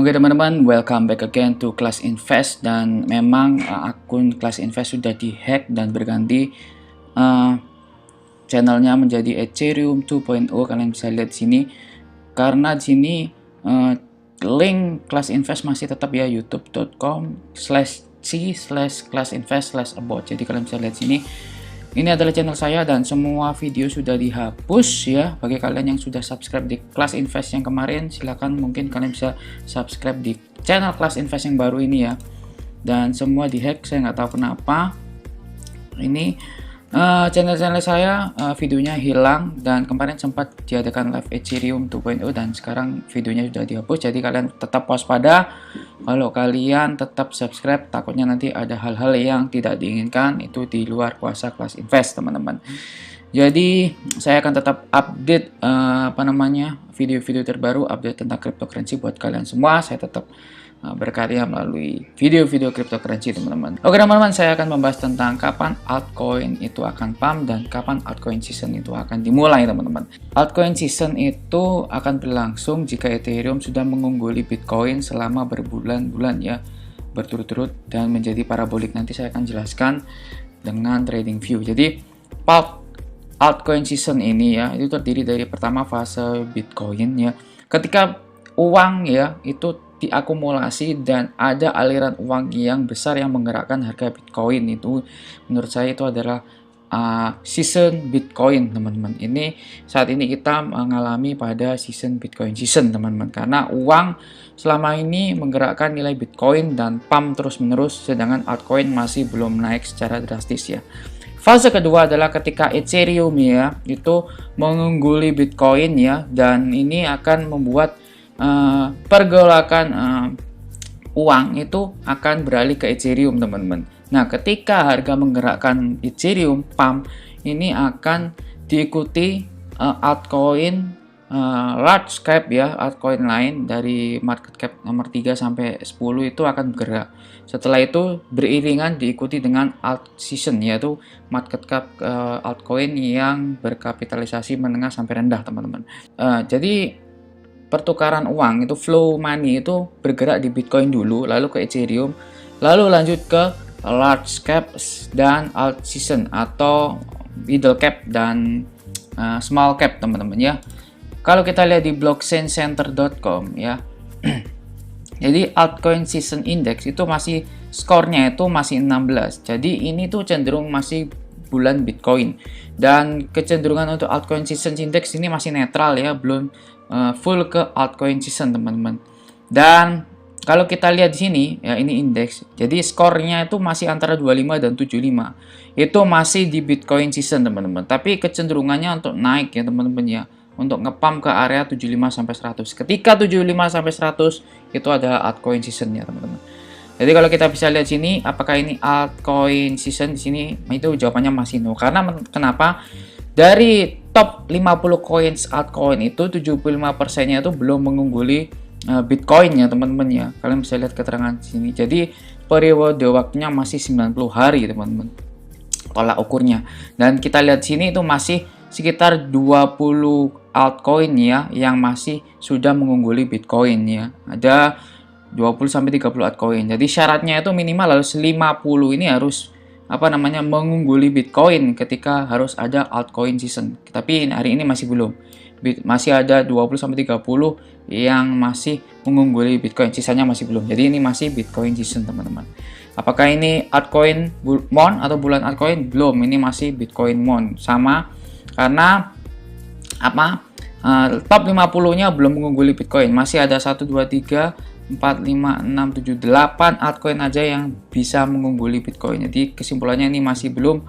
Oke teman-teman, welcome back again to Class Invest. Dan memang akun Class Invest sudah dihack dan berganti channelnya menjadi Ethereum 2.0. Kalian bisa lihat di sini. Karena di sini link Class Invest masih tetap ya, youtube.com/c/classinvest/about. Jadi kalian bisa lihat sini. Ini adalah channel saya dan semua video sudah dihapus ya. Bagi kalian yang sudah subscribe di Class Invest yang kemarin, silakan mungkin kalian bisa subscribe di channel Class Invest yang baru ini ya. Dan semua dihack, saya nggak tahu kenapa. Ini channel-channel saya videonya hilang dan kemarin sempat diadakan live Ethereum 2.0 dan sekarang videonya sudah dihapus. Jadi kalian tetap waspada. Kalau kalian tetap subscribe, takutnya nanti ada hal-hal yang tidak diinginkan itu di luar kuasa Class Invest, teman-teman. Jadi saya akan tetap update video-video terbaru, update tentang cryptocurrency buat kalian semua. Saya tetap berkarya melalui video-video cryptocurrency, teman-teman. Oke teman-teman, saya akan membahas tentang kapan altcoin itu akan pump dan kapan altcoin season itu akan dimulai, teman-teman. Altcoin season itu akan berlangsung jika Ethereum sudah mengungguli Bitcoin selama berbulan-bulan ya, berturut-turut dan menjadi parabolik. Nanti saya akan jelaskan dengan trading view. Jadi altcoin season ini ya, itu terdiri dari pertama fase Bitcoin ya. Ketika uang ya itu diakumulasi dan ada aliran uang yang besar yang menggerakkan harga Bitcoin, itu menurut saya itu adalah season Bitcoin, teman-teman. Ini saat ini kita mengalami pada season Bitcoin season, teman-teman, karena uang selama ini menggerakkan nilai Bitcoin dan pump terus-menerus, sedangkan altcoin masih belum naik secara drastis ya. Fase kedua adalah ketika Ethereum ya itu mengungguli Bitcoin ya, dan ini akan membuat pergolakan uang itu akan beralih ke Ethereum, teman-teman. Nah, ketika harga menggerakkan Ethereum pump, ini akan diikuti altcoin large cap ya, altcoin lain dari market cap nomor 3 sampai 10 itu akan bergerak. Setelah itu beriringan diikuti dengan alt season, yaitu market cap altcoin yang berkapitalisasi menengah sampai rendah, teman-teman. Jadi pertukaran uang itu, flow money itu bergerak di Bitcoin dulu, lalu ke Ethereum, lalu lanjut ke large cap dan alt season atau middle cap dan small cap, teman-teman ya. Kalau kita lihat di blockchaincenter.com ya, jadi altcoin season index itu masih skornya itu masih 16. Jadi ini tuh cenderung masih bulan Bitcoin, dan kecenderungan untuk altcoin season index ini masih netral ya, belum full ke altcoin season, teman-teman. Dan kalau kita lihat di sini ya, ini indeks. Jadi skornya itu masih antara 25 dan 75. Itu masih di Bitcoin season, teman-teman. Tapi kecenderungannya untuk naik ya, teman-teman ya. Untuk ngepump ke area 75 sampai 100. Ketika 75 sampai 100 itu adalah altcoin season ya, teman-teman. Jadi kalau kita bisa lihat sini, apakah ini altcoin season di sini? Itu jawabannya masih no. Karena kenapa? Dari top 50 coins altcoin itu 75%-nya itu belum mengungguli Bitcoin ya, teman-teman ya. Kalian bisa lihat keterangan di sini. Jadi periode waktunya masih 90 hari, teman-teman. Tolak ukurnya. Dan kita lihat sini itu masih sekitar 20 altcoin ya yang masih sudah mengungguli Bitcoin ya. Ada 20 sampai 30 altcoin. Jadi syaratnya itu minimal harus 50 ini harus mengungguli Bitcoin ketika harus ada altcoin season. Tapi hari ini masih belum. Masih ada 20 sampai 30 yang masih mengungguli Bitcoin, sisanya masih belum. Jadi ini masih Bitcoin season, teman-teman. Apakah ini altcoin month atau bulan altcoin? Belum, ini masih Bitcoin month. Sama karena top 50-nya belum mengungguli Bitcoin. Masih ada 1 2 3 4, 5, 6, 7, 8 altcoin aja yang bisa mengungguli Bitcoin. Jadi kesimpulannya ini masih belum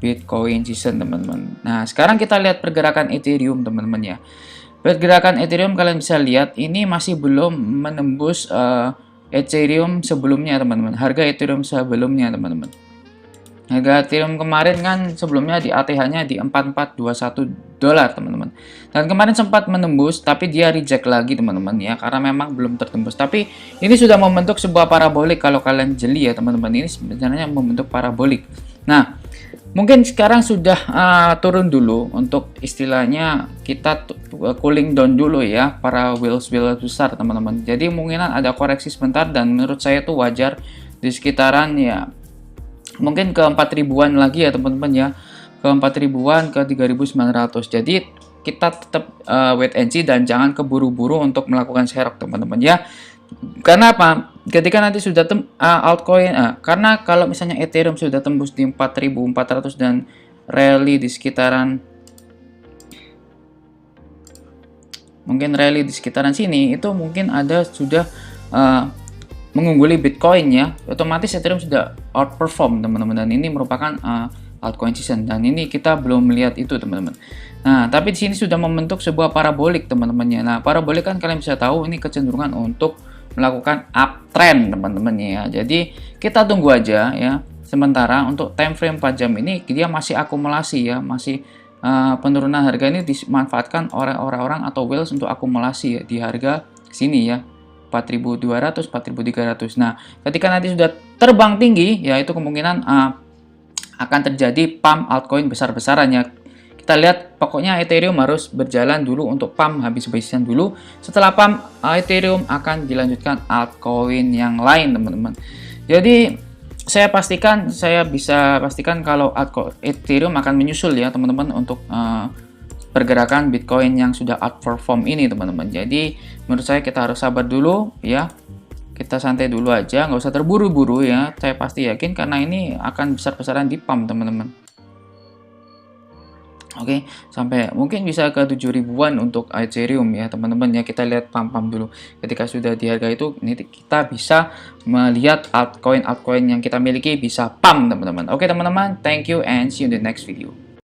Bitcoin season, teman-teman. Nah, sekarang kita lihat pergerakan Ethereum, teman-teman ya. Pergerakan Ethereum kalian bisa lihat ini masih belum menembus Ethereum sebelumnya, teman-teman. Harga Ethereum sebelumnya, teman-teman. Harga Ethereum kemarin kan sebelumnya di ATH-nya di 4421 dolar, teman-teman. Dan kemarin sempat menembus, tapi dia reject lagi, teman-teman ya, karena memang belum tertembus. Tapi ini sudah membentuk sebuah parabolik. Kalau kalian jeli ya, teman-teman, ini sebenarnya membentuk parabolik. Nah, Mungkin sekarang sudah turun dulu untuk istilahnya kita cooling down dulu ya para whales besar teman-teman. Jadi mungkinan ada koreksi sebentar dan menurut saya itu wajar di sekitaran ya mungkin ke 4.000-an lagi ya teman-teman ya, ke 4.000-an ke 3.900. Jadi kita tetap wait and see dan jangan keburu-buru untuk melakukan serok teman-teman ya. Karena apa? Ketika nanti sudah altcoin, karena kalau misalnya Ethereum sudah tembus di 4.400 dan rally di sekitaran sini, itu mungkin ada sudah mengungguli Bitcoin ya, otomatis Ethereum sudah outperform teman-teman, dan ini merupakan altcoin season, dan ini kita belum melihat itu teman-teman. Nah, tapi di sini sudah membentuk sebuah parabolik teman-temannya. Nah, parabolik kan kalian bisa tahu ini kecenderungan untuk melakukan uptrend teman-teman ya. Jadi kita tunggu aja ya. Sementara untuk time frame 4 jam ini dia masih akumulasi ya, masih penurunan harga ini dimanfaatkan oleh orang-orang atau whales untuk akumulasi ya, di harga sini ya. 4.200, 4.300. Nah, ketika nanti sudah terbang tinggi ya, itu kemungkinan akan terjadi pump altcoin besar-besaran ya. Kita lihat pokoknya Ethereum harus berjalan dulu untuk pump habis-habisan dulu. Setelah pump Ethereum akan dilanjutkan altcoin yang lain teman-teman. Jadi saya bisa pastikan kalau Ethereum akan menyusul ya teman-teman untuk pergerakan Bitcoin yang sudah outperform ini teman-teman. Jadi menurut saya kita harus sabar dulu ya. Kita santai dulu aja, nggak usah terburu-buru ya. Saya pasti yakin karena ini akan besar-besaran di pump teman-teman. Oke, sampai mungkin bisa ke 7.000-an untuk Ethereum ya teman-teman ya. Kita lihat pump-pump dulu. Ketika sudah di harga itu, ini kita bisa melihat altcoin yang kita miliki bisa pump teman-teman. Oke teman-teman, thank you and see you in the next video.